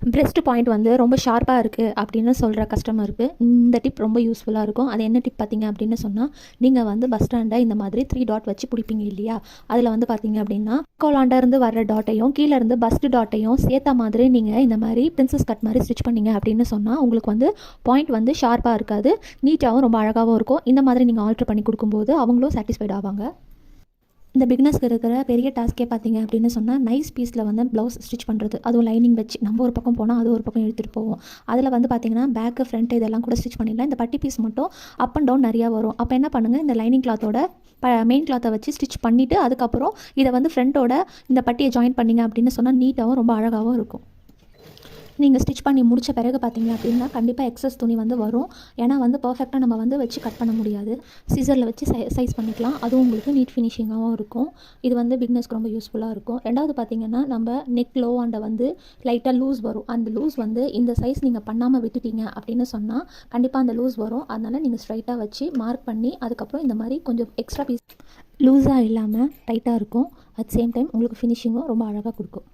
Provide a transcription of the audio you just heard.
Breast point வந்து ரொம்ப ஷார்ப்பாக இருக்குது அப்படின்னு சொல்கிற கஸ்டமருக்கு இந்த டிப் ரொம்ப யூஸ்ஃபுல்லாக இருக்கும். அது என்ன டிப் பார்த்தீங்க அப்படின்னு சொன்னால், நீங்கள் வந்து பஸ் ஸ்டாண்டை இந்த மாதிரி 3 டாட் வச்சு பிடிப்பீங்க இல்லையா, அதில் வந்து பார்த்தீங்க அப்படின்னா கோலாண்டேருந்து வர்ற டாட்டையும் கீழேருந்து பஸ்ட் டாட்டையும் சேர்த்த மாதிரி நீங்கள் இந்த மாதிரி பிரின்சஸ் கட் மாதிரி ஸ்டிச் பண்ணீங்க அப்படின்னு சொன்னால் உங்களுக்கு வந்து பாயிண்ட் வந்து ஷார்ப்பாக இருக்காது, நீட்டாகவும் ரொம்ப அழகாகவும் இருக்கும். இந்த மாதிரி நீங்கள் ஆல்ட்ரு பண்ணி கொடுக்கும்போது அவங்களும் சாட்டிஸ்ஃபைட் ஆவாங்க. இந்த பிகினர்ஸ்க்கு இருக்கிற பெரிய டாஸ்க்கே பார்த்தீங்க அப்படின்னு சொன்னால், நைஸ் பீஸில் வந்து ப்ளவுஸ் ஸ்டிச் பண்ணுறது. அதுவும் லைனிங் வச்சு நம்ம ஒரு பக்கம் போனால் அது ஒரு பக்கம் இழுத்துட்டு போவோம். அதில் வந்து பார்த்தீங்கன்னா பேக்கு ஃப்ரண்ட் இதெல்லாம் கூட ஸ்டிச் பண்ணிடலாம். இந்த பட்டி பீஸ் மட்டும் அப் அண்ட் டவுன் நிறையா வரும். அப்போ என்ன பண்ணுங்கள், இந்த லைனிங் கிளாத்தோட மெயின் கிளாத்தை வச்சு ஸ்டிச் பண்ணிவிட்டு அதுக்கப்புறம் இதை வந்து ஃப்ரண்ட்டோட இந்த பட்டியை ஜாயின் பண்ணிங்க அப்படின்னு சொன்னால் நீட்டாகவும் ரொம்ப அழகாகவும் இருக்கும். நீங்கள் ஸ்டிச் பண்ணி முடித்த பிறகு பார்த்தீங்க அப்படின்னா கண்டிப்பாக எக்ஸஸ் துணி வந்து வரும். ஏன்னா வந்து பர்ஃபெக்டாக நம்ம வந்து வச்சு கட் பண்ண முடியாது. சிசரில் வச்சு சைஸ் பண்ணிக்கலாம். அதுவும் உங்களுக்கு நீட் ஃபினிஷிங்காகவும் இருக்கும். இது வந்து பிகினர்ஸ்க்கு ரொம்ப யூஸ்ஃபுல்லாக இருக்கும். ரெண்டாவது பார்த்தீங்கன்னா நம்ம நெக் லோ அண்டை வந்து லைட்டாக லூஸ் வரும். அந்த லூஸ் வந்து இந்த சைஸ் நீங்கள் பண்ணாமல் விட்டுட்டீங்க அப்படின்னு சொன்னால் கண்டிப்பாக அந்த லூஸ் வரும். அதனால் நீங்கள் ஸ்ட்ரைட்டாக வச்சு மார்க் பண்ணி அதுக்கப்புறம் இந்த மாதிரி கொஞ்சம் எக்ஸ்ட்ரா பீஸ் லூஸாக இல்லாமல் டைட்டாக இருக்கும். அட் சேம் டைம் உங்களுக்கு ஃபினிஷிங்கும் ரொம்ப அழகாக கொடுக்கும்.